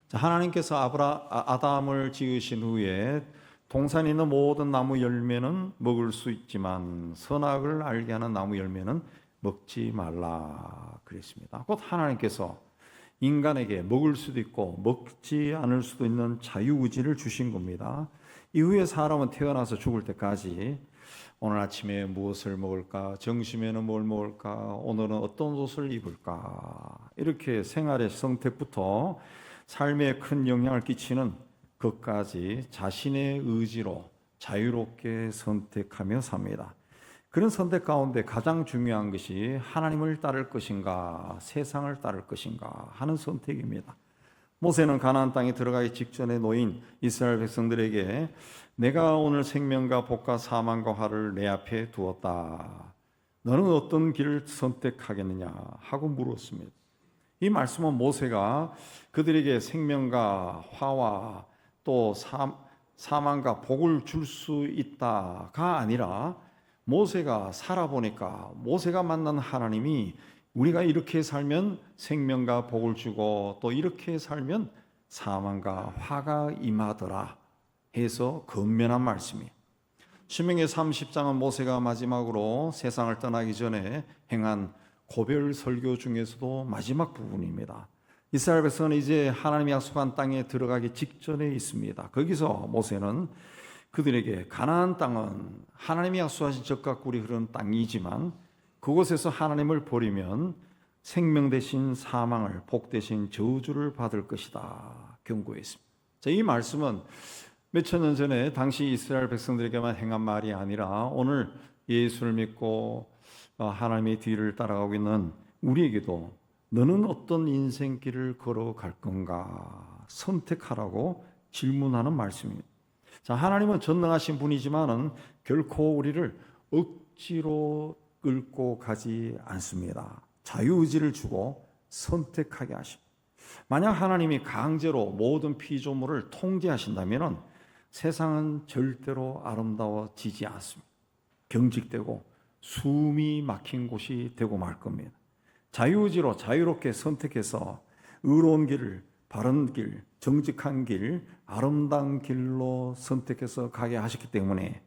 자, 하나님께서 아담을 지으신 후에 동산에 있는 모든 나무 열매는 먹을 수 있지만 선악을 알게 하는 나무 열매는 먹지 말라 그랬습니다. 곧 하나님께서 인간에게 먹을 수도 있고 먹지 않을 수도 있는 자유의지를 주신 겁니다. 이후에 사람은 태어나서 죽을 때까지 오늘 아침에 무엇을 먹을까? 점심에는 뭘 먹을까? 오늘은 어떤 옷을 입을까? 이렇게 생활의 선택부터 삶에 큰 영향을 끼치는 것까지 자신의 의지로 자유롭게 선택하며 삽니다. 그런 선택 가운데 가장 중요한 것이 하나님을 따를 것인가 세상을 따를 것인가 하는 선택입니다. 모세는 가나안 땅에 들어가기 직전에 놓인 이스라엘 백성들에게 내가 오늘 생명과 복과 사망과 화를 내 앞에 두었다. 너는 어떤 길을 선택하겠느냐 하고 물었습니다. 이 말씀은 모세가 그들에게 생명과 화와 또 사망과 복을 줄 수 있다가 아니라 모세가 살아보니까 모세가 만난 하나님이 우리가 이렇게 살면 생명과 복을 주고 또 이렇게 살면 사망과 화가 임하더라 해서 건면한 말씀이에요. 신명기 30장은 모세가 마지막으로 세상을 떠나기 전에 행한 고별 설교 중에서도 마지막 부분입니다. 이스라엘 백성은 이제 하나님이 약속한 땅에 들어가기 직전에 있습니다. 거기서 모세는 그들에게 가나안 땅은 하나님이 약속하신 적과 꿀이 흐르는 땅이지만 그곳에서 하나님을 버리면 생명 대신 사망을, 복 대신 저주를 받을 것이다 경고했습니다. 자, 이 말씀은 몇천 년 전에 당시 이스라엘 백성들에게만 행한 말이 아니라 오늘 예수를 믿고 하나님의 뒤를 따라가고 있는 우리에게도 너는 어떤 인생길을 걸어갈 건가 선택하라고 질문하는 말씀입니다. 자, 하나님은 전능하신 분이지만은 결코 우리를 억지로 끌고 가지 않습니다. 자유의지를 주고 선택하게 하십니다. 만약 하나님이 강제로 모든 피조물을 통제하신다면 세상은 절대로 아름다워지지 않습니다. 경직되고 숨이 막힌 곳이 되고 말 겁니다. 자유의지로 자유롭게 선택해서 의로운 길을, 바른 길, 정직한 길, 아름다운 길로 선택해서 가게 하셨기 때문에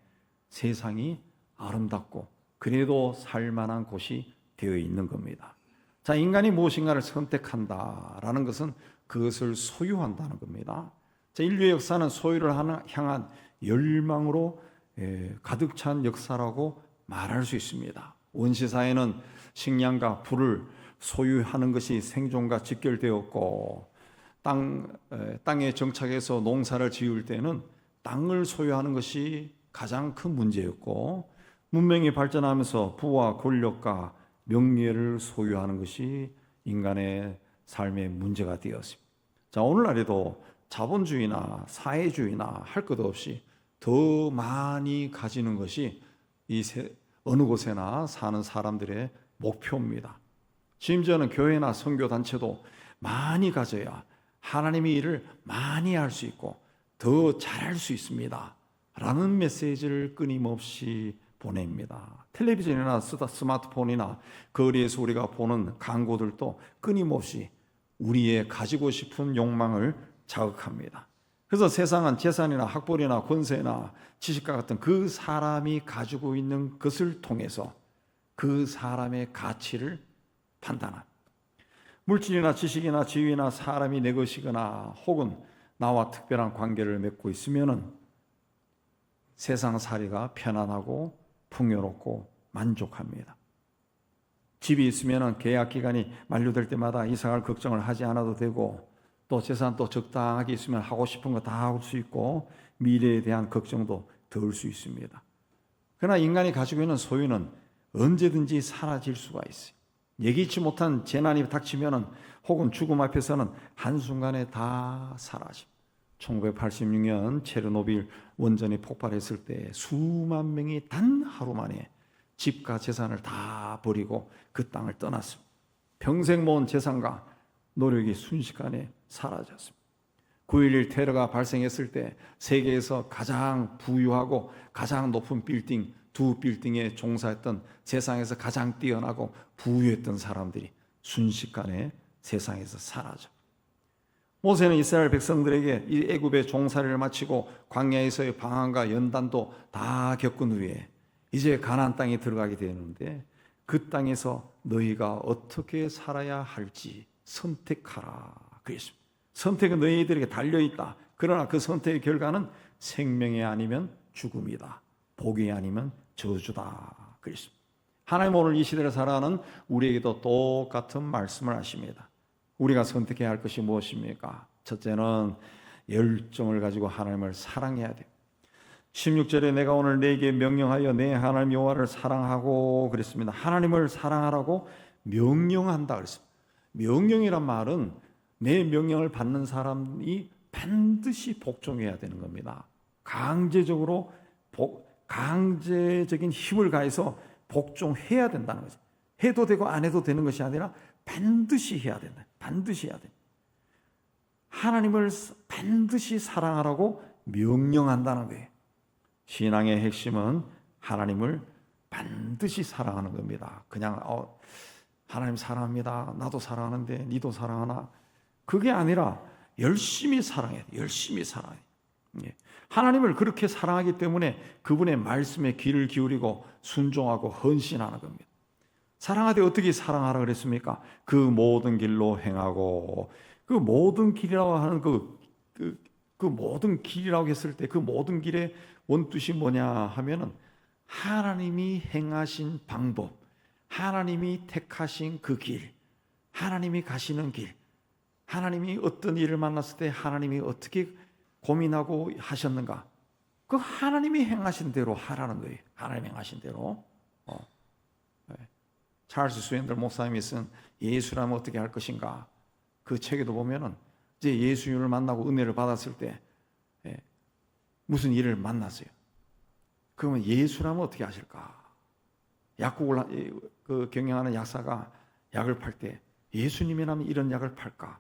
세상이 아름답고 그래도 살만한 곳이 되어 있는 겁니다. 자, 인간이 무엇인가를 선택한다라는 것은 그것을 소유한다는 겁니다. 자, 인류의 역사는 소유를 향한 열망으로 가득 찬 역사라고 말할 수 있습니다. 원시사회는 식량과 불을 소유하는 것이 생존과 직결되었고 땅에 정착해서 농사를 지을 때는 땅을 소유하는 것이 가장 큰 문제였고 문명이 발전하면서 부와 권력과 명예를 소유하는 것이 인간의 삶의 문제가 되었습니다. 자, 오늘날에도 자본주의나 사회주의나 할 것 없이 더 많이 가지는 것이 어느 곳에나 사는 사람들의 목표입니다. 심지어는 교회나 선교단체도 많이 가져야 하나님의 일을 많이 할 수 있고 더 잘할 수 있습니다 라는 메시지를 끊임없이 보냅니다. 텔레비전이나 스마트폰이나 거리에서 우리가 보는 광고들도 끊임없이 우리의 가지고 싶은 욕망을 자극합니다. 그래서 세상은 재산이나 학벌이나 권세나 지식과 같은 그 사람이 가지고 있는 것을 통해서 그 사람의 가치를 판단합니다. 물질이나 지식이나 지위나 사람이 내 것이거나 혹은 나와 특별한 관계를 맺고 있으면 세상 살이가 편안하고 풍요롭고 만족합니다. 집이 있으면 계약 기간이 만료될 때마다 이사갈 걱정을 하지 않아도 되고 또 재산도 적당하게 있으면 하고 싶은 거 다 할 수 있고 미래에 대한 걱정도 덜 수 있습니다. 그러나 인간이 가지고 있는 소유는 언제든지 사라질 수가 있어요. 예기치 못한 재난이 닥치면 혹은 죽음 앞에서는 한순간에 다 사라집니다. 1986년 체르노빌 원전이 폭발했을 때 수만 명이 단 하루 만에 집과 재산을 다 버리고 그 땅을 떠났습니다. 평생 모은 재산과 노력이 순식간에 사라졌습니다. 9.11 테러가 발생했을 때 세계에서 가장 부유하고 가장 높은 빌딩 두 빌딩에 종사했던 세상에서 가장 뛰어나고 부유했던 사람들이 순식간에 세상에서 사라져. 모세는 이스라엘 백성들에게 이 애굽의 종살이를 마치고 광야에서의 방황과 연단도 다 겪은 후에 이제 가나안 땅에 들어가게 되는데 그 땅에서 너희가 어떻게 살아야 할지 선택하라 그랬습니다. 선택은 너희들에게 달려있다. 그러나 그 선택의 결과는 생명이 아니면 죽음이다. 복이 아니면 저주다 그랬습니다. 하나님 오늘 이 시대를 살아가는 우리에게도 똑같은 말씀을 하십니다. 우리가 선택해야 할 것이 무엇입니까? 첫째는 열정을 가지고 하나님을 사랑해야 돼요. 16절에 내가 오늘 네게 명령하여 내 하나님 여호와를 사랑하고 그랬습니다. 하나님을 사랑하라고 명령한다 그랬습니다. 명령이란 말은 내 명령을 받는 사람이 반드시 복종해야 되는 겁니다. 강제적인 힘을 가해서 복종해야 된다는 거죠. 해도 되고 안 해도 되는 것이 아니라 반드시 해야 된다. 반드시 해야 돼. 하나님을 반드시 사랑하라고 명령한다는 거예요. 신앙의 핵심은 하나님을 반드시 사랑하는 겁니다. 그냥 하나님 사랑합니다. 나도 사랑하는데 니도 사랑하나? 그게 아니라 열심히 사랑해야 돼. 열심히 사랑해. 하나님을 그렇게 사랑하기 때문에 그분의 말씀에 귀를 기울이고 순종하고 헌신하는 겁니다. 사랑하되 어떻게 사랑하라 그랬습니까? 그 모든 길로 행하고, 그 모든 길이라고 하는 그 모든 길이라고 했을 때 그 모든 길의 원뜻이 뭐냐 하면은 하나님이 행하신 방법, 하나님이 택하신 그 길, 하나님이 가시는 길, 하나님이 어떤 일을 만났을 때 하나님이 어떻게 고민하고 하셨는가, 그 하나님이 행하신 대로 하라는 거예요. 하나님이 행하신 대로. 찰스 스웬들 목사님이 쓴 예수라면 어떻게 할 것인가, 그 책에도 보면은 이제 예수님을 만나고 은혜를 받았을 때 무슨 일을 만났어요. 그러면 예수라면 어떻게 하실까? 약국을 경영하는 약사가 약을 팔 때 예수님이라면 이런 약을 팔까?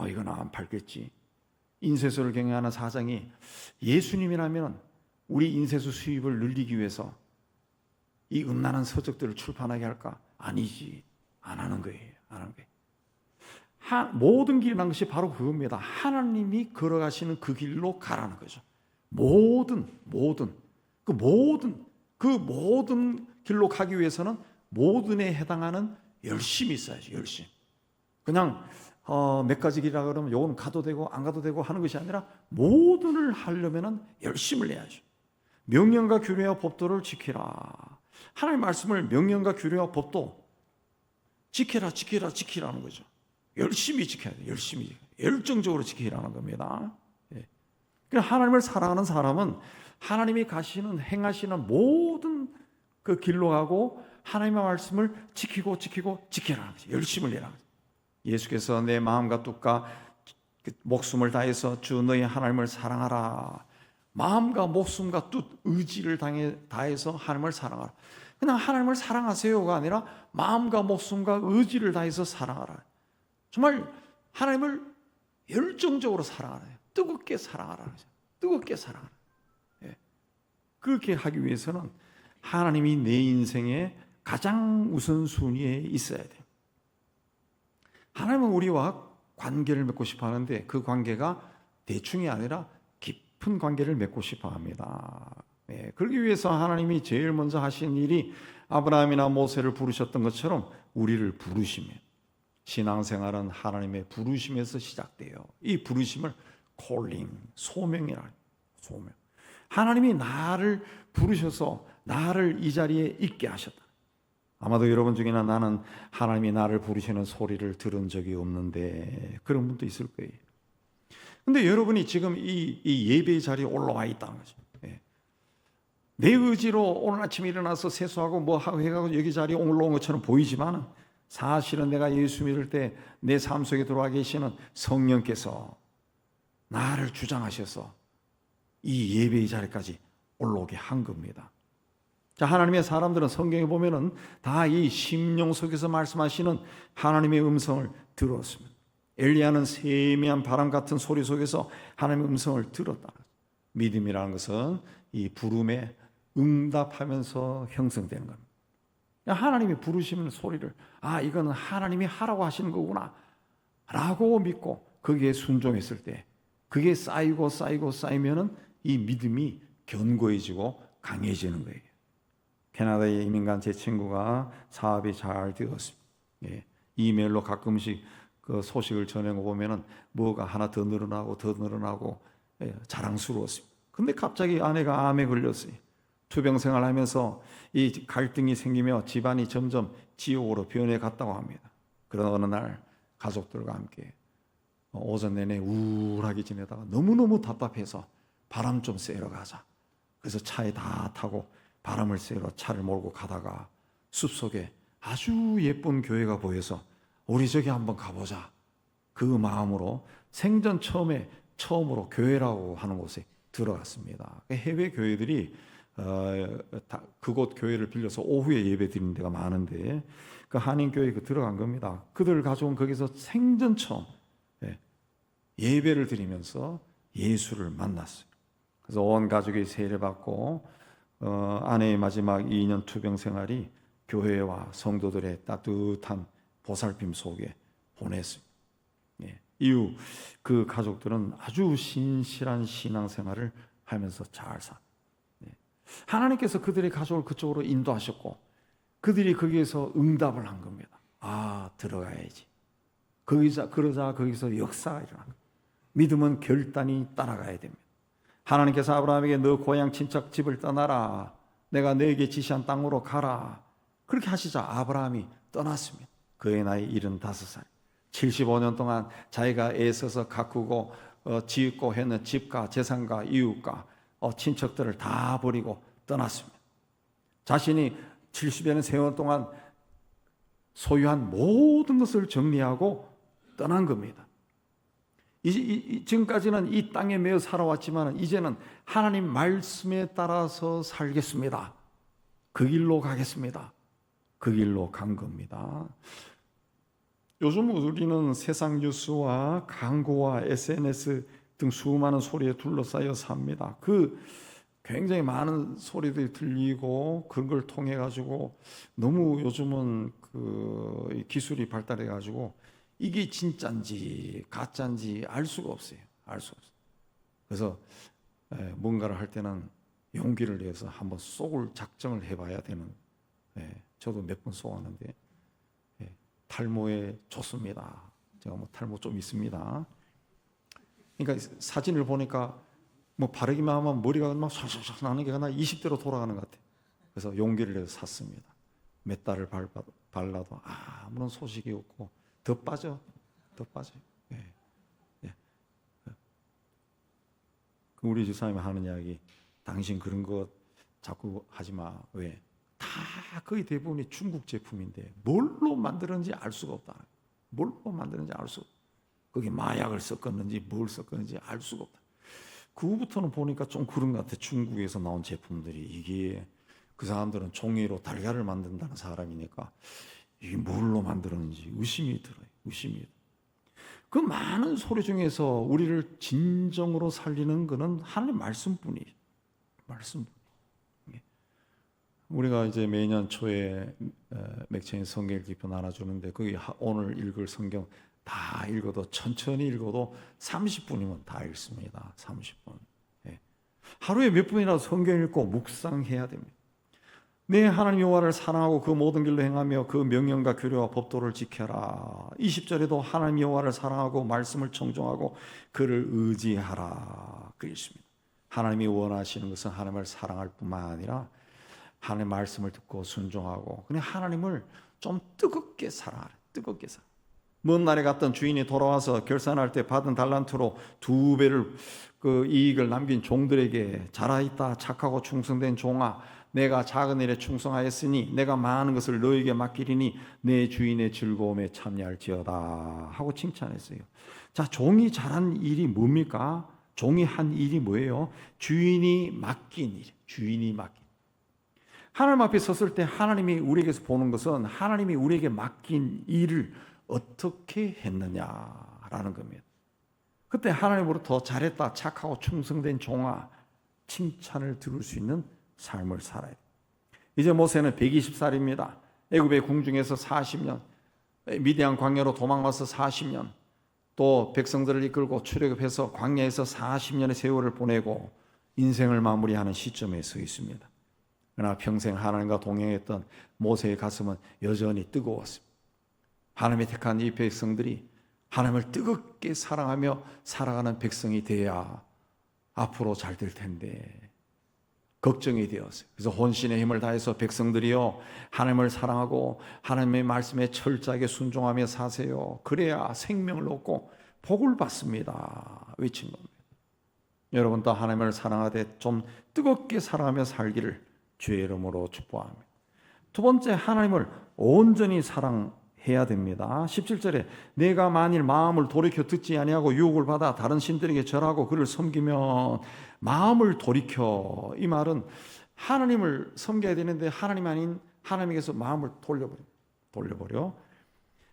이건 안 팔겠지. 인쇄소를 경영하는 사장이 예수님이라면 우리 인쇄소 수입을 늘리기 위해서 이 음란한 서적들을 출판하게 할까? 아니지. 안 하는 거예요. 안 하는 거예요. 모든 길이라는 것이 바로 그겁니다. 하나님이 걸어가시는 그 길로 가라는 거죠. 모든 길로 가기 위해서는 모든에 해당하는 열심이 있어야죠. 열심. 그냥 몇 가지 길이라 그러면 요건 가도 되고 안 가도 되고 하는 것이 아니라 모든을 하려면은 열심을 내야죠. 명령과 규례와 법도를 지키라. 하나님의 말씀을 명령과 규례와 법도 지키라는 거죠. 열심히 지켜야 돼요. 열심히 열정적으로 지키라는 겁니다. 하나님을 사랑하는 사람은 하나님이 가시는 행하시는 모든 그 길로 가고 하나님의 말씀을 지키라는 거죠. 열심을 내라는 거죠. 예수께서 내 마음과 뜻과 목숨을 다해서 주 너희 하나님을 사랑하라. 마음과 목숨과 뜻, 의지를 다해서 하나님을 사랑하라. 그냥 하나님을 사랑하세요가 아니라 마음과 목숨과 의지를 다해서 사랑하라. 정말 하나님을 열정적으로 사랑하라. 뜨겁게 사랑하라. 뜨겁게 사랑하라. 그렇게 하기 위해서는 하나님이 내 인생의 가장 우선순위에 있어야 돼요. 하나님은 우리와 관계를 맺고 싶어 하는데 그 관계가 대충이 아니라 깊은 관계를 맺고 싶어 합니다. 그러기 위해서 하나님이 제일 먼저 하신 일이 아브라함이나 모세를 부르셨던 것처럼 우리를 부르시면, 신앙생활은 하나님의 부르심에서 시작돼요. 이 부르심을 콜링, 소명이라 해요. 소명. 하나님이 나를 부르셔서 나를 이 자리에 있게 하셨다. 아마도 여러분 중에는 나는 하나님이 나를 부르시는 소리를 들은 적이 없는데 그런 분도 있을 거예요. 근데 여러분이 지금 이 예배의 자리에 올라와 있다는 거죠. 내 의지로 오늘 아침에 일어나서 세수하고 뭐 하고 해가지고 여기 자리에 올라온 것처럼 보이지만 사실은 내가 예수 믿을 때 내 삶 속에 들어와 계시는 성령께서 나를 주장하셔서 이 예배의 자리까지 올라오게 한 겁니다. 자, 하나님의 사람들은 성경에 보면은 다 이 심령 속에서 말씀하시는 하나님의 음성을 들었습니다. 엘리야는 세미한 바람 같은 소리 속에서 하나님의 음성을 들었다. 믿음이라는 것은 이 부름에 응답하면서 형성되는 겁니다. 하나님이 부르시는 소리를 이거는 하나님이 하라고 하시는 거구나 라고 믿고 거기에 순종했을 때 그게 쌓이고 쌓이면은 이 믿음이 견고해지고 강해지는 거예요. 캐나다에 이민 간 제 친구가 사업이 잘 되었습니다. 예, 이메일로 가끔씩 그 소식을 전해고 보면은 뭐가 하나 더 늘어나고 예, 자랑스러웠습니다. 근데 갑자기 아내가 암에 걸렸어요. 투병 생활하면서 이 갈등이 생기며 집안이 점점 지옥으로 변해 갔다고 합니다. 그런 어느 날 가족들과 함께 오전 내내 우울하게 지내다가 너무너무 답답해서 바람 좀 쐬러 가자. 그래서 차에 다 타고 바람을 쐬러 차를 몰고 가다가 숲속에 아주 예쁜 교회가 보여서 우리 저기 한번 가보자. 그 마음으로 생전 처음으로 교회라고 하는 곳에 들어갔습니다. 해외 교회들이 그곳 교회를 빌려서 오후에 예배 드리는 데가 많은데 그 한인교회에 들어간 겁니다. 그들 가져온 거기서 생전 처음 예배를 드리면서 예수를 만났어요. 그래서 온 가족이 세례받고 아내의 마지막 2년 투병 생활이 교회와 성도들의 따뜻한 보살핌 속에 보냈습니다. 이후 그 가족들은 아주 신실한 신앙생활을 하면서 잘 살았습니다. 하나님께서 그들의 가족을 그쪽으로 인도하셨고 그들이 거기에서 응답을 한 겁니다. 아, 들어가야지. 그러자 거기서 역사가 일어난 겁니다. 믿음은 결단이 따라가야 됩니다. 하나님께서 아브라함에게 너 고향 친척 집을 떠나라. 내가 너에게 지시한 땅으로 가라. 그렇게 하시자 아브라함이 떠났습니다. 그의 나이 75살. 75년 동안 자기가 애써서 가꾸고 짓고 했는 집과 재산과 이웃과 친척들을 다 버리고 떠났습니다. 자신이 70여년 세월 동안 소유한 모든 것을 정리하고 떠난 겁니다. 지금까지는 이 땅에 매여 살아왔지만 이제는 하나님 말씀에 따라서 살겠습니다. 그 길로 가겠습니다. 그 길로 간 겁니다. 요즘 우리는 세상 뉴스와 광고와 SNS 등 수많은 소리에 둘러싸여 삽니다. 굉장히 많은 소리들이 들리고 그런 걸 통해 가지고 너무 요즘은 기술이 발달해 가지고 이게 진짜인지 가짜인지 알 수가 없어요. 그래서 뭔가를 할 때는 용기를 내서 한번 쏘을 작정을 해봐야 되는. 저도 몇 번 쏘았는데 탈모에 좋습니다. 제가 탈모 좀 있습니다. 그러니까 사진을 보니까 바르기만 하면 머리가 막 샤샤샤 나는 게 나 20대로 돌아가는 것 같아요. 그래서 용기를 내서 샀습니다. 몇 달을 발라도 아무런 소식이 없고 더 빠져요. 우리 집사님이 하는 이야기, 당신 그런 거 자꾸 하지 마. 왜? 다 거의 대부분이 중국 제품인데 뭘로 만들었는지 알 수가 없다. 거기 마약을 섞었는지 뭘 섞었는지 알 수가 없다. 그 후부터는 보니까 좀 그런 것 같아. 중국에서 나온 제품들이 이게 그 사람들은 종이로 달걀을 만든다는 사람이니까 이게 뭘로 만들었는지 의심이 들어요. 그 많은 소리 중에서 우리를 진정으로 살리는 것은 하나님 말씀뿐이에요. 우리가 이제 매년 초에 맥체인 성경 기표 나눠주는데 거기 오늘 읽을 성경 다 읽어도 천천히 읽어도 30분이면 다 읽습니다. 30분. 하루에 몇 분이라도 성경 읽고 묵상해야 됩니다. 내 하나님 여호와를 사랑하고 그 모든 길로 행하며 그 명령과 규례와 법도를 지켜라. 20절에도 하나님 여호와를 사랑하고 말씀을 청종하고 그를 의지하라. 그 있습니다. 하나님이 원하시는 것은 하나님을 사랑할 뿐만 아니라 하나님의 말씀을 듣고 순종하고 그냥 하나님을 좀 뜨겁게 살아라. 먼 나라에 갔던 주인이 돌아와서 결산할 때 받은 달란트로 2배를 그 이익을 남긴 종들에게 잘하였다 착하고 충성된 종아, 내가 작은 일에 충성하였으니 내가 많은 것을 너에게 맡기리니 내 주인의 즐거움에 참여할지어다 하고 칭찬했어요. 자, 종이 잘한 일이 뭡니까? 종이 한 일이 뭐예요? 주인이 맡긴 일. 하나님 앞에 섰을 때 하나님이 우리에게서 보는 것은 하나님이 우리에게 맡긴 일을 어떻게 했느냐라는 겁니다. 그때 하나님으로부터 잘했다, 착하고 충성된 종아 칭찬을 들을 수 있는 삶을 살아야 돼요. 이제 모세는 120살입니다. 애굽의 궁중에서 40년, 미디안 광야로 도망와서 40년, 또 백성들을 이끌고 출애굽해서 광야에서 40년의 세월을 보내고 인생을 마무리하는 시점에 서 있습니다. 그러나 평생 하나님과 동행했던 모세의 가슴은 여전히 뜨거웠습니다. 하나님의 택한 이 백성들이 하나님을 뜨겁게 사랑하며 살아가는 백성이 돼야 앞으로 잘 될 텐데 걱정이 되었어요. 그래서 혼신의 힘을 다해서 백성들이요, 하나님을 사랑하고 하나님의 말씀에 철저하게 순종하며 사세요. 그래야 생명을 얻고 복을 받습니다. 외친 겁니다. 여러분도 하나님을 사랑하되 좀 뜨겁게 사랑하며 살기를 주의 이름으로 축복합니다. 두 번째, 하나님을 온전히 사랑해야 됩니다. 17절에 내가 만일 마음을 돌이켜 듣지 아니하고 유혹을 받아 다른 신들에게 절하고 그를 섬기면, 마음을 돌이켜, 이 말은 하나님을 섬겨야 되는데 하나님 아닌 하나님에게서 마음을 돌려버려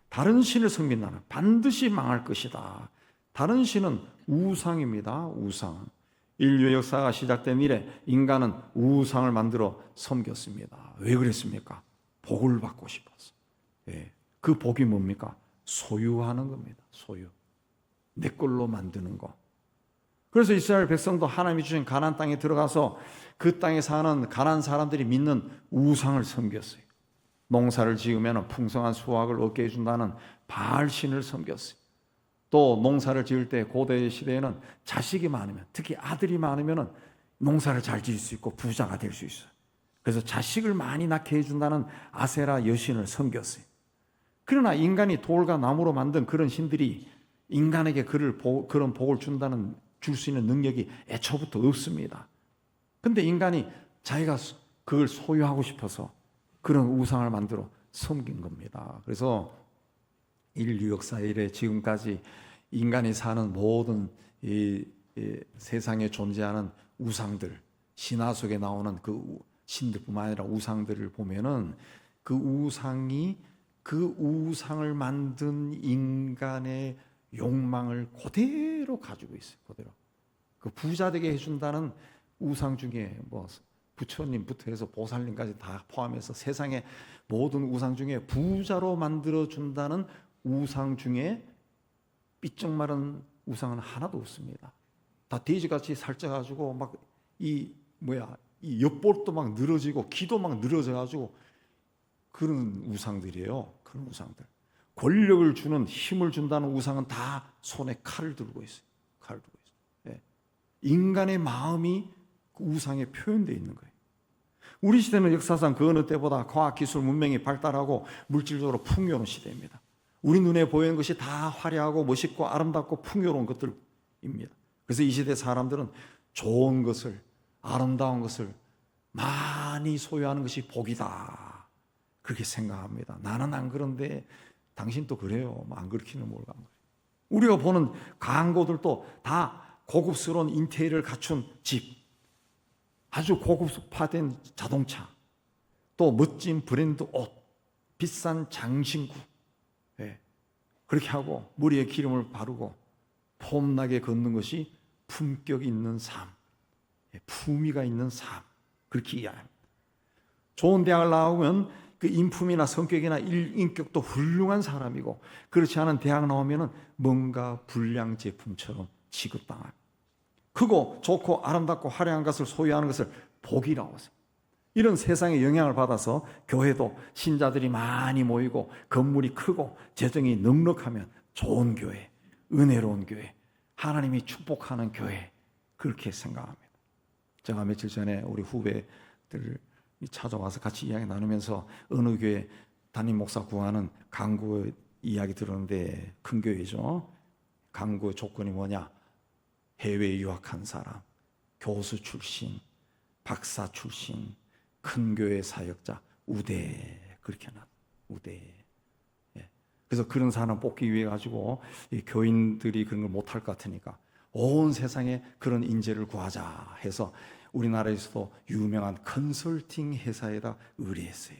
다른 신을 섬긴다는 반드시 망할 것이다. 다른 신은 우상입니다. 우상. 인류의 역사가 시작된 이래 인간은 우상을 만들어 섬겼습니다. 왜 그랬습니까? 복을 받고 싶어서. 그 복이 뭡니까? 소유하는 겁니다. 소유. 내 걸로 만드는 거. 그래서 이스라엘 백성도 하나님이 주신 가나안 땅에 들어가서 그 땅에 사는 가나안 사람들이 믿는 우상을 섬겼어요. 농사를 지으면 풍성한 수확을 얻게 해준다는 바알 신을 섬겼어요. 또 농사를 지을 때 고대 시대에는 자식이 많으면, 특히 아들이 많으면 농사를 잘 지을 수 있고 부자가 될 수 있어요. 그래서 자식을 많이 낳게 해준다는 아세라 여신을 섬겼어요. 그러나 인간이 돌과 나무로 만든 그런 신들이 인간에게 그런 복을 줄 수 있는 능력이 애초부터 없습니다. 근데 인간이 자기가 그걸 소유하고 싶어서 그런 우상을 만들어 섬긴 겁니다. 그래서 인류 역사 이래 지금까지 인간이 사는 모든 이 세상에 존재하는 우상들, 신화 속에 나오는 그 신들뿐만 아니라 우상들을 보면은 그 우상이 그 우상을 만든 인간의 욕망을 그대로 가지고 있어요. 그대로. 그 부자 되게 해준다는 우상 중에 뭐 부처님부터 해서 보살님까지 다 포함해서 세상의 모든 우상 중에 부자로 만들어 준다는 우상 중에 삐쩍 마른 우상은 하나도 없습니다. 다 돼지같이 살쪄가지고 막 이 옆볼도 막 늘어지고 귀도 막 늘어져가지고 그런 우상들이에요. 그런 우상들. 권력을 주는, 힘을 준다는 우상은 다 손에 칼을 들고 있어요. 칼을 들고 있어요. 예. 인간의 마음이 그 우상에 표현되어 있는 거예요. 우리 시대는 역사상 그 어느 때보다 과학기술 문명이 발달하고 물질적으로 풍요로운 시대입니다. 우리 눈에 보이는 것이 다 화려하고 멋있고 아름답고 풍요로운 것들입니다. 그래서 이 시대 사람들은 좋은 것을, 아름다운 것을 많이 소유하는 것이 복이다, 그렇게 생각합니다. 나는 안 그런데 당신도 그래요. 안 그렇기는 뭘까. 우리가 보는 광고들도 다 고급스러운 인테리어를 갖춘 집, 아주 고급화된 자동차, 또 멋진 브랜드 옷, 비싼 장신구, 그렇게 하고 머리에 기름을 바르고 폼나게 걷는 것이 품격 있는 삶, 품위가 있는 삶, 그렇게 이해합니다. 좋은 대학을 나오면 그 인품이나 성격이나 인격도 훌륭한 사람이고, 그렇지 않은 대학 나오면 뭔가 불량 제품처럼 취급당합니다. 크고 좋고 아름답고 화려한 것을 소유하는 것을 복이라고 해요. 이런 세상의 영향을 받아서 교회도 신자들이 많이 모이고 건물이 크고 재정이 넉넉하면 좋은 교회, 은혜로운 교회, 하나님이 축복하는 교회, 그렇게 생각합니다. 제가 며칠 전에 우리 후배들 찾아와서 같이 이야기 나누면서 어느 교회 담임 목사 구하는 강구 이야기 들었는데, 큰 교회죠. 강구의 조건이 뭐냐? 해외 유학한 사람, 교수 출신, 박사 출신, 큰 교회 사역자, 우대, 그렇게 나 우대. 그래서 그런 사람 뽑기 위해 가지고 이 교인들이 그런 걸 못할 것 같으니까 온 세상에 그런 인재를 구하자 해서 우리나라에서도 유명한 컨설팅 회사에다 의뢰했어요.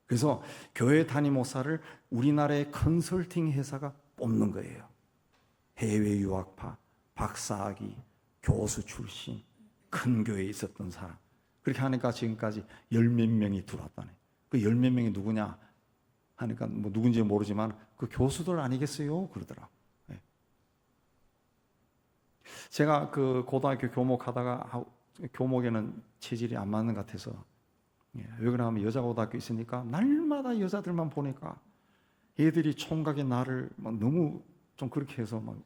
그래서 교회 담임 목사를 우리나라의 컨설팅 회사가 뽑는 거예요. 해외 유학파, 박사학위, 교수 출신, 큰 교회에 있었던 사람. 그렇게 하니까 지금까지 10몇 명이 들어왔다네. 그 10몇 명이 누구냐 하니까 뭐 누군지 모르지만 그 그 교수들 아니겠어요? 그러더라. 예. 제가 그 고등학교 교목하다가 교목에는 체질이 안 맞는 것 같아서, 예, 왜 그러냐면 여자 고등학교 있으니까 날마다 여자들만 보니까 애들이 총각의 나를 막 너무 좀 그렇게 해서 막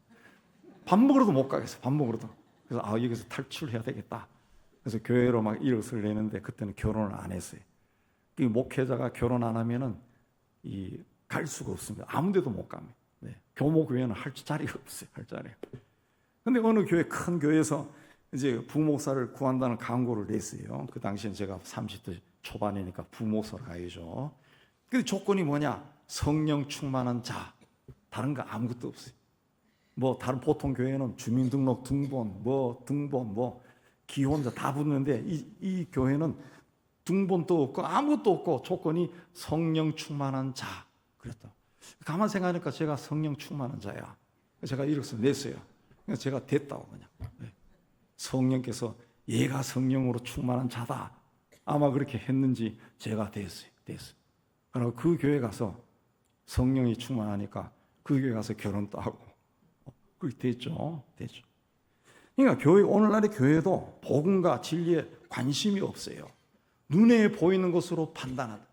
밥 먹으러도 못 가겠어. 밥 먹으러도. 그래서 여기서 탈출해야 되겠다. 그래서 교회로 막 이력서를 내는데 그때는 결혼을 안 했어요. 그 목회자가 결혼 안 하면은 갈 수가 없습니다. 아무데도 못 갑니다. 네. 교목교회는 할 자리가 없어요. 할 자리가. 근데 어느 교회, 큰 교회에서 이제 부목사를 구한다는 광고를 냈어요. 그 당시엔 제가 30대 초반이니까 부목사를 가야죠. 근데 조건이 뭐냐? 성령 충만한 자. 다른 거 아무것도 없어요. 뭐 다른 보통 교회는 주민등록 등본, 기혼자 다 붙는데 이 교회는 등본도 없고 아무것도 없고 조건이 성령 충만한 자. 그랬다. 가만 생각하니까 제가 성령 충만한 자야. 제가 이력서 냈어요. 그래서 제가 됐다고 그냥. 성령께서 얘가 성령으로 충만한 자다. 아마 그렇게 했는지 제가 됐어요. 그리고 그 교회 가서 성령이 충만하니까 그 교회 가서 결혼도 하고 그렇게 됐죠. 그러니까 오늘날의 교회도 복음과 진리에 관심이 없어요. 눈에 보이는 것으로 판단한다.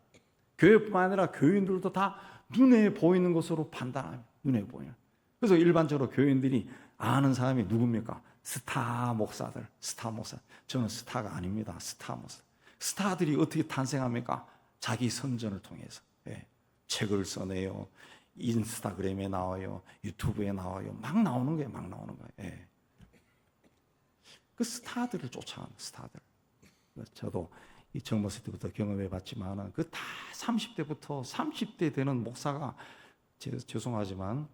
교회뿐만 아니라 교인들도 다 눈에 보이는 것으로 판단합니다. 눈에 보이는. 그래서 일반적으로 교인들이 아는 사람이 누굽니까? 스타 목사들. 저는 스타가 아닙니다. 스타 목사. 스타들이 어떻게 탄생합니까? 자기 선전을 통해서. 예. 책을 써내요. 인스타그램에 나와요. 유튜브에 나와요. 막 나오는 거예요. 예. 그 스타들을 쫓아가는 스타들. 저도 이 젊었을 때부터 경험해 봤지만 그 다 30대부터 30대 되는 목사가 죄송하지만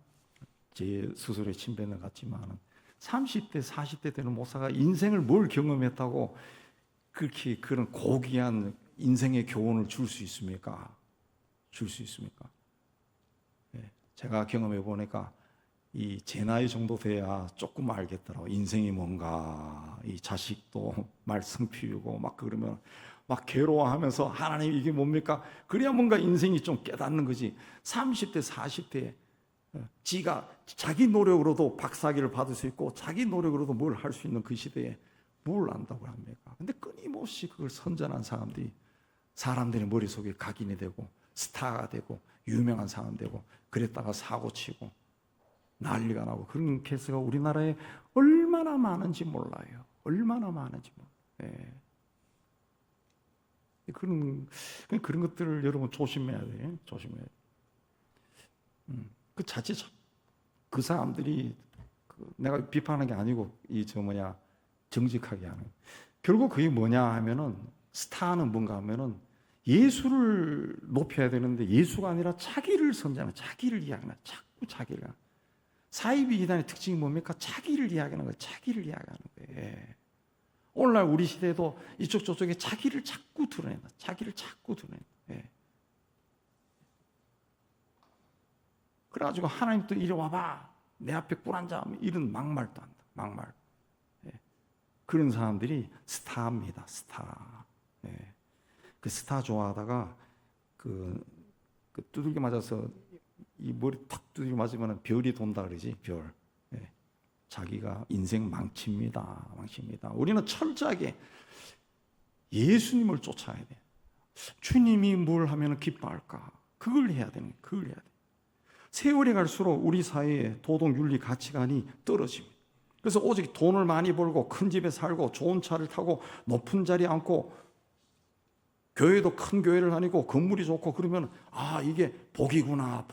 제 스스로의 침뱉는 것 같지만 30대 40대 되는 목사가 인생을 뭘 경험했다고 그렇게 그런 고귀한 인생의 교훈을 줄 수 있습니까? 제가 경험해 보니까 제 나이 정도 돼야 조금 알겠더라고. 인생이 뭔가. 이 자식도 말썽 피우고 막 그러면 막 괴로워하면서 하나님 이게 뭡니까? 그래야 뭔가 인생이 좀 깨닫는 거지. 30대 40대에 지가 자기 노력으로도 박사학위를 받을 수 있고 자기 노력으로도 뭘 할 수 있는 그 시대에 뭘 안다고 합니까? 근데 끊임없이 그걸 선전한 사람들의 머릿속에 각인이 되고 스타가 되고 유명한 사람 되고 그랬다가 사고치고 난리가 나고 그런 케이스가 우리나라에 얼마나 많은지 몰라요. 예. 그런 것들을 여러분 조심해야 돼. 그 자칫 그 사람들이 내가 비판하는 게 아니고 정직하게 하는. 결국 그게 뭐냐 하면은 스타는 뭔가 하면은 예수를 높여야 되는데 예수가 아니라 자기를 선전하는, 자기를 이야기하는, 자꾸 자기를. 사이비 이단의 특징이 뭡니까? 자기를 이야기하는 거예요. 예. 오늘날 우리 시대에도 이쪽 저쪽에 자기를 자꾸 드러낸다. 예. 그래가지고 하나님 또 이리 와봐. 내 앞에 꿀 앉아. 이런 막말도 한다. 예. 그런 사람들이 스타입니다. 스타. 예. 그 스타 좋아하다가 그 두들겨 맞아서 이 머리 탁 두들겨 맞으면 별이 돈다 그러지. 별. 예. 자기가 인생 망칩니다. 우리는 철저하게 예수님을 쫓아야 돼. 주님이 뭘 하면 기뻐할까? 그걸 해야 돼. 세월이 갈수록 우리 사회의 도덕 윤리 가치관이 떨어집니다. 그래서 오직 돈을 많이 벌고 큰 집에 살고 좋은 차를 타고 높은 자리에 앉고 교회도 큰 교회를 다니고 건물이 좋고 그러면 이게 복이구나.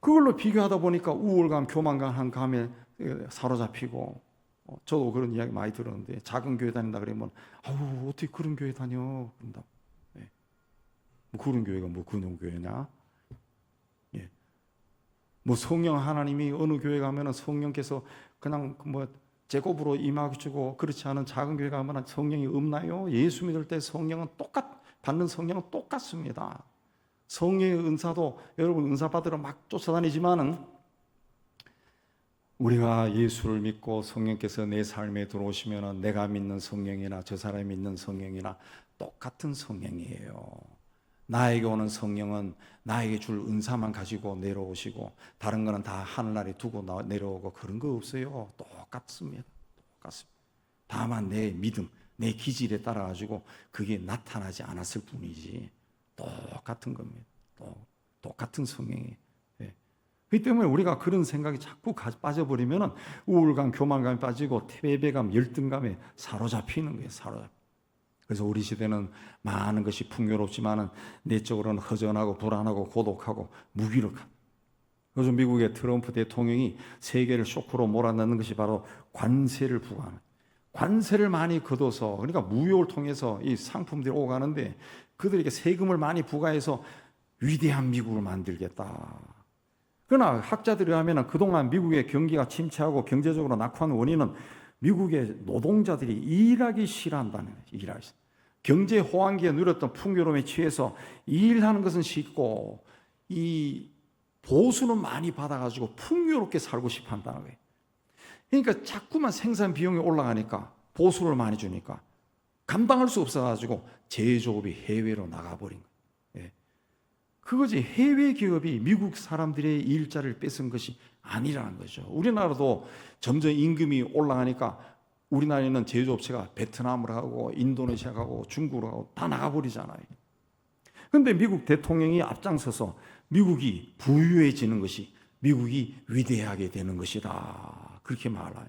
그걸로 비교하다 보니까 우울감, 교만감 감에 사로잡히고 저도 그런 이야기 많이 들었는데 작은 교회 다닌다 그러면 어떻게 그런 교회 다녀 그런다. 예. 뭐 그런 교회가 뭐 그런 교회냐? 예. 뭐 성령 하나님이 어느 교회 가면은 성령께서 그냥 제곱으로 임하시고 그렇지 않은 작은 교회 가면 성령이 없나요? 예수 믿을 때 받는 성령은 똑같습니다. 성령의 은사도 여러분 은사 받으러 막 쫓아다니지만은 우리가 예수를 믿고 성령께서 내 삶에 들어오시면은 내가 믿는 성령이나 저 사람이 믿는 성령이나 똑같은 성령이에요. 나에게 오는 성령은 나에게 줄 은사만 가지고 내려오시고 다른 거는 다 하늘나라에 두고 내려오고 그런 거 없어요. 똑같습니다. 다만 내 믿음, 내 기질에 따라 가지고 그게 나타나지 않았을 뿐이지 똑같은 겁니다. 똑같은 성령이에요. 그렇기 때문에 우리가 그런 생각이 자꾸 빠져버리면 우울감, 교만감에 빠지고 패배감, 열등감에 사로잡히는 거예요. 그래서 우리 시대는 많은 것이 풍요롭지만 내적으로는 허전하고 불안하고 고독하고 무기력한. 요즘 미국의 트럼프 대통령이 세계를 쇼크로 몰아넣는 것이 바로 관세를 부과하는. 관세를 많이 걷어서, 그러니까 무역을 통해서 이 상품들이 오가는데 그들에게 세금을 많이 부과해서 위대한 미국을 만들겠다. 그러나 학자들이 하면 그동안 미국의 경기가 침체하고 경제적으로 낙후한 원인은 미국의 노동자들이 일하기 싫어한다는 거예요. 일하기 싫어. 경제 호황기에 누렸던 풍요로움에 취해서 일하는 것은 쉽고 이 보수는 많이 받아가지고 풍요롭게 살고 싶어 한다는 거예요. 그러니까 자꾸만 생산 비용이 올라가니까 보수를 많이 주니까 감당할 수 없어가지고 제조업이 해외로 나가버린 거예요. 그거지. 해외 기업이 미국 사람들의 일자리를 뺏은 것이 아니라는 거죠. 우리나라도 점점 임금이 올라가니까 우리나라에는 제조업체가 베트남으로 가고 인도네시아 가고 중국으로 가고 다 나가버리잖아요. 그런데 미국 대통령이 앞장서서 미국이 부유해지는 것이 미국이 위대하게 되는 것이다. 그렇게 말해요.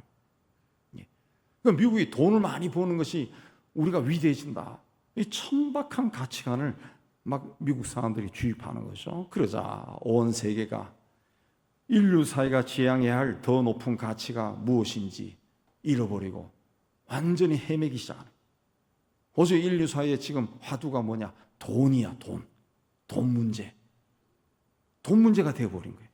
그러니까 미국이 돈을 많이 버는 것이 우리가 위대해진다. 이 천박한 가치관을 막 미국 사람들이 주입하는 거죠. 그러자 온 세계가 인류 사회가 지향해야 할 더 높은 가치가 무엇인지 잃어버리고 완전히 헤매기 시작하는. 어제 인류 사회에 지금 화두가 뭐냐? 돈이야, 돈. 돈 문제. 돈 문제가 되어버린 거예요.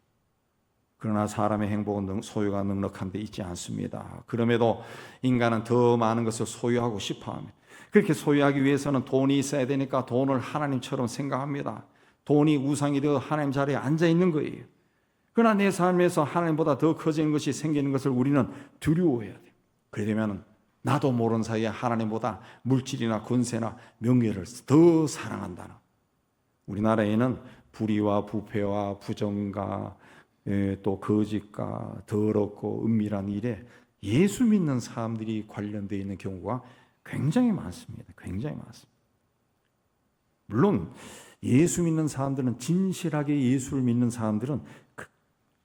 그러나 사람의 행복은 소유가 넉넉한 데 있지 않습니다. 그럼에도 인간은 더 많은 것을 소유하고 싶어합니다. 그렇게 소유하기 위해서는 돈이 있어야 되니까 돈을 하나님처럼 생각합니다. 돈이 우상이 되어 하나님 자리에 앉아 있는 거예요. 그러나 내 삶에서 하나님보다 더 커지는 것이 생기는 것을 우리는 두려워해야 돼요. 그러려면 나도 모르는 사이에 하나님보다 물질이나 권세나 명예를 더 사랑한다는. 우리나라에는 불의와 부패와 부정과 또 거짓과 더럽고 은밀한 일에 예수 믿는 사람들이 관련되어 있는 경우가 굉장히 많습니다. 굉장히 많습니다. 물론 예수 믿는 사람들은, 진실하게 예수를 믿는 사람들은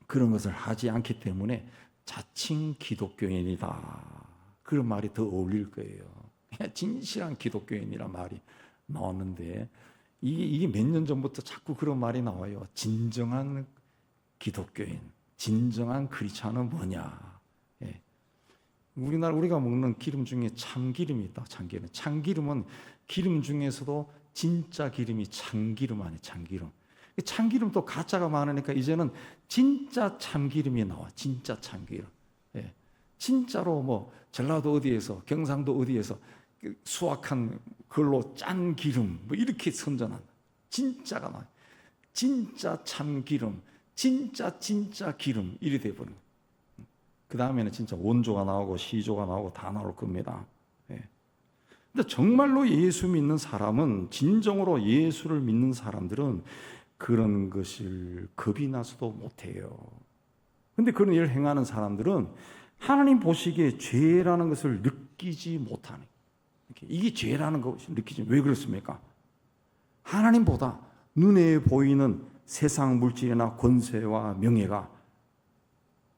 그런 것을 하지 않기 때문에 자칭 기독교인이다, 그런 말이 더 어울릴 거예요. 그냥 진실한 기독교인이란 말이 나왔는데 이게 몇 년 전부터 자꾸 그런 말이 나와요. 진정한 기독교인, 진정한 크리스찬은 뭐냐? 우리가 먹는 기름 중에 참기름이 있다. 참기름. 참기름은 기름 중에서도 진짜 기름이 참기름 아니에요. 참기름. 참기름도 가짜가 많으니까 이제는 진짜 참기름이 나와. 진짜 참기름. 진짜로 뭐 전라도 어디에서, 경상도 어디에서 수확한 걸로 짠 기름 뭐 이렇게 선전한다. 진짜가 나와. 진짜 참기름, 진짜 기름 이리 돼버린 거예요. 그 다음에는 진짜 원조가 나오고 시조가 나오고 다 나올 겁니다. 근데 정말로 예수 믿는 사람은, 진정으로 예수를 믿는 사람들은 그런 것을 겁이 나서도 못해요. 근데 그런 일을 행하는 사람들은 하나님 보시기에 죄라는 것을 느끼지 못하는, 이게 죄라는 것을 느끼지. 왜 그렇습니까? 하나님보다 눈에 보이는 세상 물질이나 권세와 명예가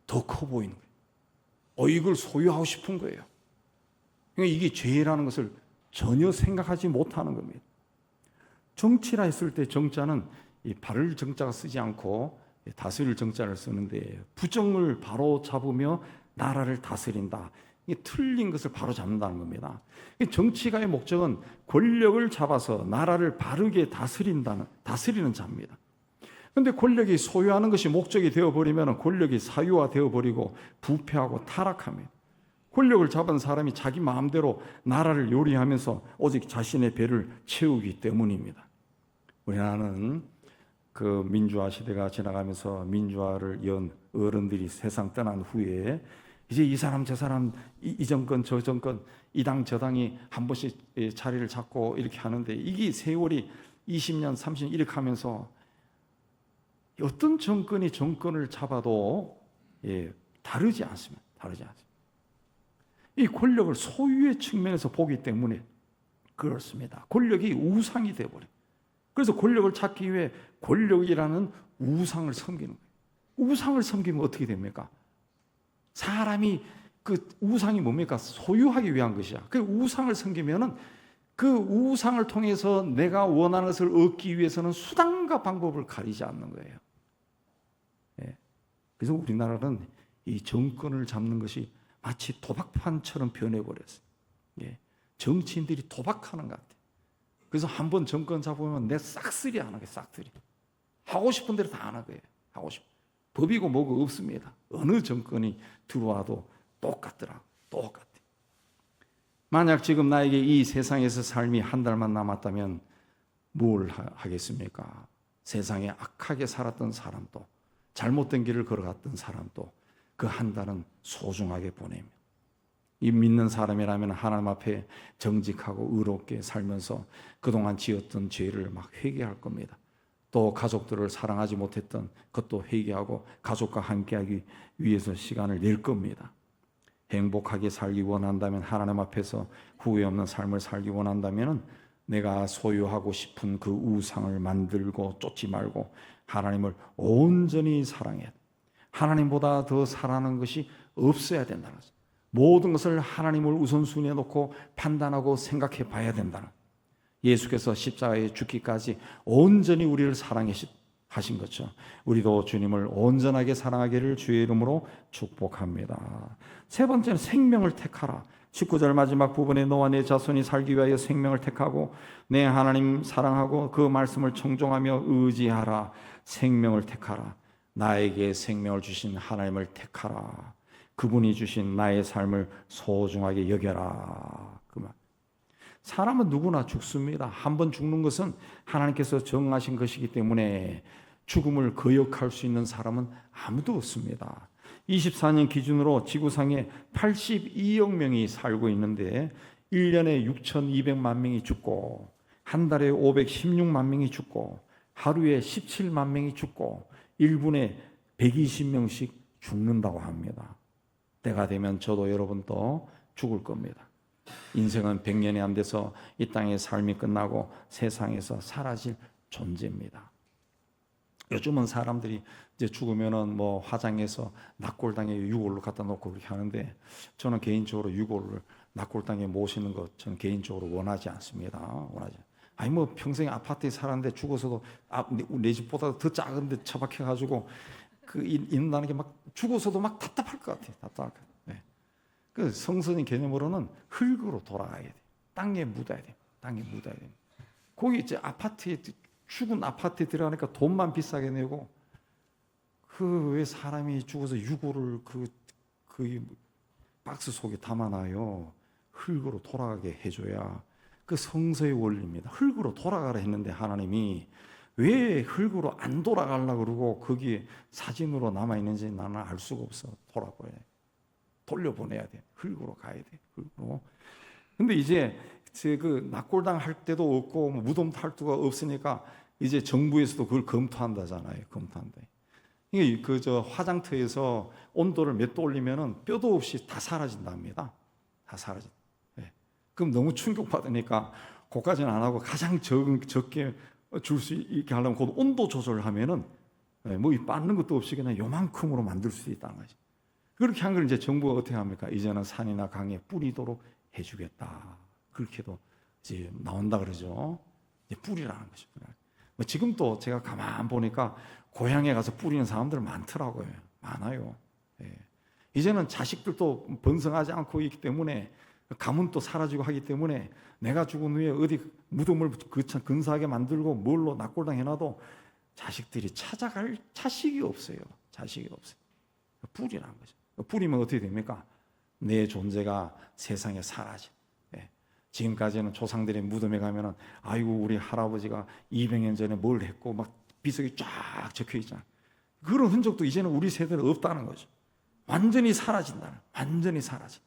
더 커 보이는 거예요. 이걸 소유하고 싶은 거예요. 그러니까 이게 죄라는 것을 전혀 생각하지 못하는 겁니다. 정치라 했을 때 정자는 이 바를 정자가 쓰지 않고 다스릴 정자를 쓰는데, 부정을 바로 잡으며 나라를 다스린다. 이게 틀린 것을 바로 잡는다는 겁니다. 정치가의 목적은 권력을 잡아서 나라를 바르게 다스리는 자입니다. 그런데 권력이 소유하는 것이 목적이 되어버리면 권력이 사유화 되어버리고 부패하고 타락합니다. 권력을 잡은 사람이 자기 마음대로 나라를 요리하면서 오직 자신의 배를 채우기 때문입니다. 우리나라는 그 민주화 시대가 지나가면서 민주화를 연 어른들이 세상 떠난 후에 이제 이 사람 저 사람, 이 정권 저 정권, 이 당 저 당이 한 번씩 자리를 잡고 이렇게 하는데, 이게 세월이 20년, 30년 이렇게 하면서 어떤 정권이 정권을 잡아도 다르지 않습니다. 다르지 않습니다. 이 권력을 소유의 측면에서 보기 때문에 그렇습니다. 권력이 우상이 되어버려요. 그래서 권력을 찾기 위해 권력이라는 우상을 섬기는 거예요. 우상을 섬기면 어떻게 됩니까? 사람이 그 우상이 뭡니까? 소유하기 위한 것이야. 그 우상을 섬기면은 그 우상을 통해서 내가 원하는 것을 얻기 위해서는 수단과 방법을 가리지 않는 거예요. 그래서 우리나라는 이 정권을 잡는 것이 마치 도박판처럼 변해버렸어요. 정치인들이 도박하는 것 같아요. 그래서 한번 정권 잡으면 내 싹쓸이 하는 거예요. 싹쓸이. 하고 싶은 대로 다 하는 거예요. 하고 싶은. 법이고 뭐고 없습니다. 어느 정권이 들어와도 똑같더라. 똑같아. 만약 지금 나에게 이 세상에서 삶이 한 달만 남았다면 뭘 하겠습니까? 세상에 악하게 살았던 사람도 잘못된 길을 걸어갔던 사람도 그 한 달은 소중하게 보내며 이 믿는 사람이라면 하나님 앞에 정직하고 의롭게 살면서 그동안 지었던 죄를 막 회개할 겁니다. 또 가족들을 사랑하지 못했던 그것도 회개하고 가족과 함께하기 위해서 시간을 낼 겁니다. 행복하게 살기 원한다면 하나님 앞에서 후회 없는 삶을 살기 원한다면 내가 소유하고 싶은 그 우상을 만들고 쫓지 말고 하나님을 온전히 사랑해야 돼. 하나님보다 더 사랑하는 것이 없어야 된다는 거죠. 모든 것을 하나님을 우선순위에 놓고 판단하고 생각해 봐야 된다는 거죠. 예수께서 십자가에 죽기까지 온전히 우리를 사랑하신 것처럼 우리도 주님을 온전하게 사랑하기를 주의 이름으로 축복합니다. 세 번째는 생명을 택하라. 19절 마지막 부분에 너와 내 자손이 살기 위하여 생명을 택하고 내 하나님 사랑하고 그 말씀을 청종하며 의지하라. 생명을 택하라. 나에게 생명을 주신 하나님을 택하라. 그분이 주신 나의 삶을 소중하게 여겨라. 그 말. 사람은 누구나 죽습니다. 한번 죽는 것은 하나님께서 정하신 것이기 때문에 죽음을 거역할 수 있는 사람은 아무도 없습니다. 24년 기준으로 지구상에 82억 명이 살고 있는데 1년에 6,200만 명이 죽고 한 달에 516만 명이 죽고 하루에 17만 명이 죽고 1분에 120명씩 죽는다고 합니다. 때가 되면 저도 여러분도 죽을 겁니다. 인생은 100년이 안 돼서 이 땅의 삶이 끝나고 세상에서 사라질 존재입니다. 요즘은 사람들이 이제 죽으면은 뭐 화장해서 낙골당에 유골로 갖다 놓고 그렇게 하는데 저는 개인적으로 유골을 낙골당에 모시는 것 저는 개인적으로 원하지 않습니다. 아니 뭐 평생 아파트에 살았는데 죽어서도 내 집보다 더 작은데 처박혀가지고 그 있는다는 게 막 죽어서도 막 답답할 것 같아요. 답답할 것 같아요. 네. 그 성선인 개념으로는 흙으로 돌아가야 돼. 땅에 묻어야 돼. 땅에 묻어야 돼. 거기 이제 아파트에 죽은 아파트에 들어가니까 돈만 비싸게 내고 그 왜 사람이 죽어서 유골을 그 박스 속에 담아놔요. 흙으로 돌아가게 해줘야 그 성서의 원리입니다. 흙으로 돌아가라 했는데 하나님이 왜 흙으로 안 돌아가려고 그러고 거기에 사진으로 남아있는지 나는 알 수가 없어. 돌려보내야 돼. 흙으로 가야 돼. 흙으로. 근데 이제 그 낙골당 할 때도 없고 무덤 탈두가 없으니까 이제 정부에서도 그걸 검토한다잖아요. 검토한다. 이게 그 화장터에서 온도를 몇 도 올리면은 뼈도 없이 다 사라진답니다. 다 사라져. 네. 그럼 너무 충격받으니까 그까지는 안 하고 가장 적게 줄 수 있게 하려면 그 온도 조절하면은 뭐 빠는 것도 없이 그냥 요만큼으로 만들 수 있다는 거죠. 그렇게 한 걸 이제 정부가 어떻게 합니까? 이제는 산이나 강에 뿌리도록 해주겠다. 그렇게도 이제 나온다 그러죠. 이제 뿌리라는 거죠. 뭐 지금도 제가 가만 보니까 고향에 가서 뿌리는 사람들 많더라고요. 많아요. 예. 이제는 자식들도 번성하지 않고 있기 때문에 가문도 사라지고 하기 때문에 내가 죽은 후에 어디 무덤을 근사하게 만들고 뭘로 낙골당 해놔도 자식들이 찾아갈 자식이 없어요. 자식이 없어요. 뿌리라는 거죠. 뿌리면 어떻게 됩니까? 내 존재가 세상에 사라져. 예. 지금까지는 조상들의 무덤에 가면은 아이고 우리 할아버지가 200년 전에 뭘 했고 막 비석이 쫙 적혀 있잖아. 그런 흔적도 이제는 우리 세대는 없다는 거죠. 완전히 사라진다. 완전히 사라져.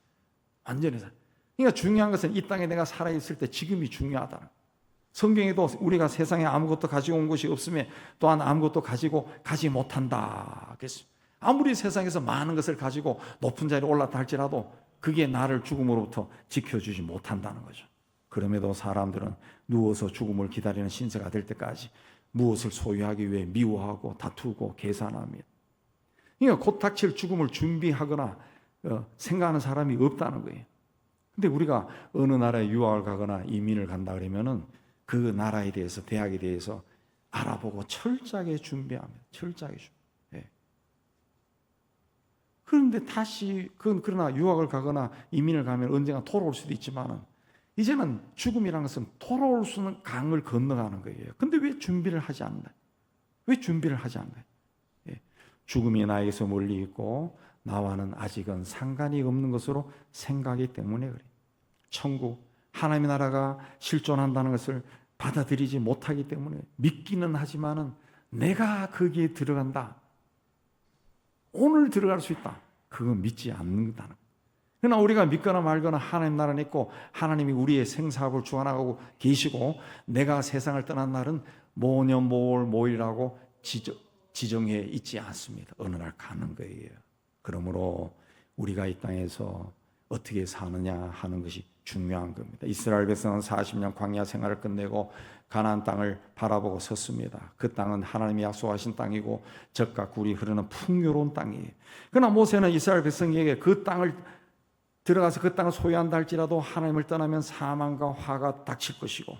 완전히 사라져. 그러니까 중요한 것은 이 땅에 내가 살아있을 때 지금이 중요하다. 성경에도 우리가 세상에 아무것도 가지고 온 것이 없으며 또한 아무것도 가지고 가지 못한다 그랬습니다. 아무리 세상에서 많은 것을 가지고 높은 자리에 올랐다 할지라도 그게 나를 죽음으로부터 지켜주지 못한다는 거죠. 그럼에도 사람들은 누워서 죽음을 기다리는 신세가 될 때까지 무엇을 소유하기 위해 미워하고 다투고 계산합니다. 그러니까 곧 닥칠 죽음을 준비하거나 생각하는 사람이 없다는 거예요. 근데 우리가 어느 나라에 유학을 가거나 이민을 간다 그러면은 그 나라에 대해서, 대학에 대해서 알아보고 철저하게 준비합니다. 철저하게 준비. 예. 그런데 다시 그러나 유학을 가거나 이민을 가면 언젠가 돌아올 수도 있지만은 이제는 죽음이라는 것은 돌아올 수 있는 강을 건너가는 거예요. 근데 왜 준비를 하지 않나? 왜 준비를 하지 않나? 예. 죽음이 나에게서 멀리 있고 나와는 아직은 상관이 없는 것으로 생각하기 때문에 그래요. 천국, 하나님의 나라가 실존한다는 것을 받아들이지 못하기 때문에 믿기는 하지만은 내가 거기에 들어간다. 오늘 들어갈 수 있다. 그건 믿지 않는다는. 그러나 우리가 믿거나 말거나 하나님 나라는 있고 하나님이 우리의 생사업을 주관하고 계시고 내가 세상을 떠난 날은 모년 모월 모일이라고 지정해 있지 않습니다. 어느 날 가는 거예요. 그러므로 우리가 이 땅에서 어떻게 사느냐 하는 것이 중요한 겁니다. 이스라엘 백성은 40년 광야 생활을 끝내고 가나안 땅을 바라보고 섰습니다. 그 땅은 하나님이 약속하신 땅이고 젖과 꿀이 흐르는 풍요로운 땅이에요. 그러나 모세는 이스라엘 백성에게 그 땅을 들어가서 그 땅을 소유한다 할지라도 하나님을 떠나면 사망과 화가 닥칠 것이고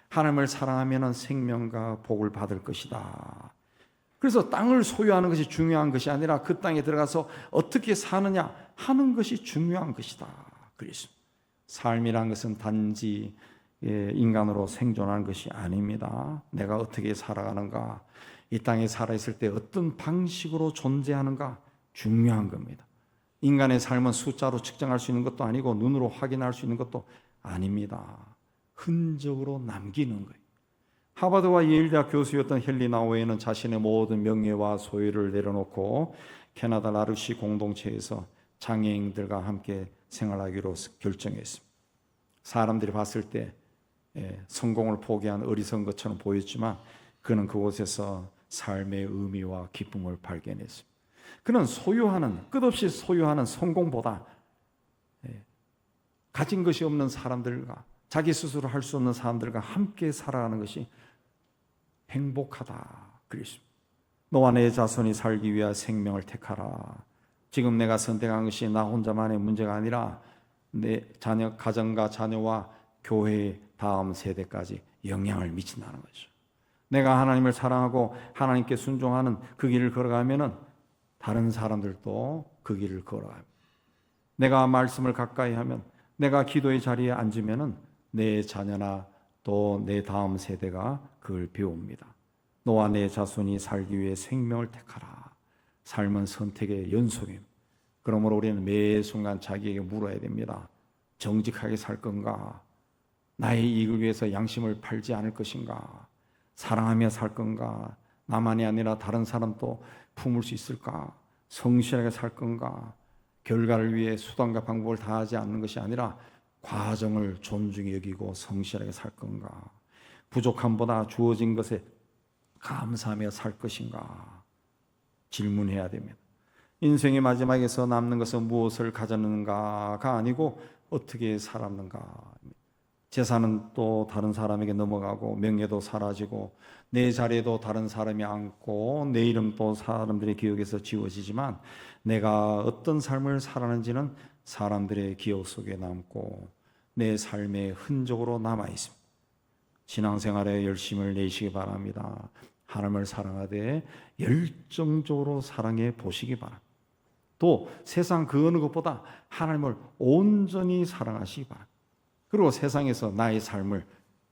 하나님을 사랑하면 생명과 복을 받을 것이다. 그래서 땅을 소유하는 것이 중요한 것이 아니라 그 땅에 들어가서 어떻게 사느냐 하는 것이 중요한 것이다. 그래서 삶이란 것은 단지 인간으로 생존하는 것이 아닙니다. 내가 어떻게 살아가는가, 이 땅에 살아있을 때 어떤 방식으로 존재하는가 중요한 겁니다. 인간의 삶은 숫자로 측정할 수 있는 것도 아니고 눈으로 확인할 수 있는 것도 아닙니다. 흔적으로 남기는 거예요. 하버드와 예일대학 교수였던 헨리 나우에는 자신의 모든 명예와 소유를 내려놓고 캐나다 라르시 공동체에서 장애인들과 함께 생활하기로 결정했습니다. 사람들이 봤을 때 성공을 포기한 어리석은 것처럼 보였지만 그는 그곳에서 삶의 의미와 기쁨을 발견했습니다. 그는 끝없이 소유하는 성공보다 가진 것이 없는 사람들과 자기 스스로 할 수 없는 사람들과 함께 살아가는 것이 행복하다 그랬습니다. 너와 내 자손이 살기 위한 생명을 택하라. 지금 내가 선택한 것이 나 혼자만의 문제가 아니라 내 가정과 자녀와 교회의 다음 세대까지 영향을 미친다는 거죠. 내가 하나님을 사랑하고 하나님께 순종하는 그 길을 걸어가면은 다른 사람들도 그 길을 걸어갑니다. 내가 말씀을 가까이 하면, 내가 기도의 자리에 앉으면은 내 자녀나 또 내 다음 세대가 그걸 배웁니다. 너와 내 자손이 살기 위해 생명을 택하라. 삶은 선택의 연속입니다. 그러므로 우리는 매 순간 자기에게 물어야 됩니다. 정직하게 살 건가? 나의 이익을 위해서 양심을 팔지 않을 것인가? 사랑하며 살 건가? 나만이 아니라 다른 사람도 품을 수 있을까? 성실하게 살 건가? 결과를 위해 수단과 방법을 다하지 않는 것이 아니라 과정을 존중히 여기고 성실하게 살 건가? 부족함보다 주어진 것에 감사하며 살 것인가? 질문해야 됩니다. 인생의 마지막에서 남는 것은 무엇을 가졌는가가 아니고 어떻게 살았는가. 재산은 또 다른 사람에게 넘어가고 명예도 사라지고 내 자리에도 다른 사람이 앉고 내 이름도 사람들의 기억에서 지워지지만 내가 어떤 삶을 살았는지는 사람들의 기억 속에 남고 내 삶의 흔적으로 남아 있습니다. 신앙생활에 열심을 내시기 바랍니다. 하나님을 사랑하되 열정적으로 사랑해 보시기 바랍니다. 또 세상 그 어느 것보다 하나님을 온전히 사랑하시기 바랍니다. 그리고 세상에서 나의 삶을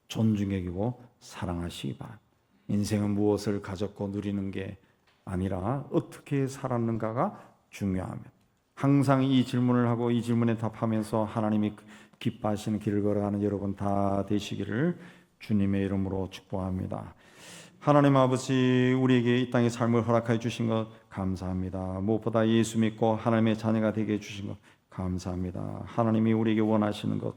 존중해 여기고 사랑하시기 바랍니다. 인생은 무엇을 가졌고 누리는 게 아니라 어떻게 살았는가가 중요합니다. 항상 이 질문을 하고 이 질문에 답하면서 하나님이 기뻐하시는 길을 걸어가는 여러분 다 되시기를 주님의 이름으로 축복합니다. 하나님 아버지, 우리에게 이 땅의 삶을 허락하여 주신 것 감사합니다. 무엇보다 예수 믿고 하나님의 자녀가 되게 해주신 것 감사합니다. 하나님이 우리에게 원하시는 것,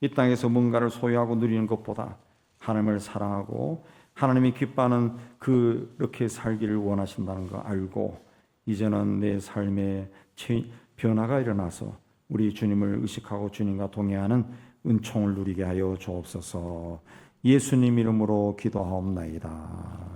이 땅에서 뭔가를 소유하고 누리는 것보다 하나님을 사랑하고 하나님이 기뻐하는 그렇게 살기를 원하신다는 거 알고 이제는 내 삶에 변화가 일어나서 우리 주님을 의식하고 주님과 동행하는 은총을 누리게 하여 주옵소서. 예수님 이름으로 기도하옵나이다.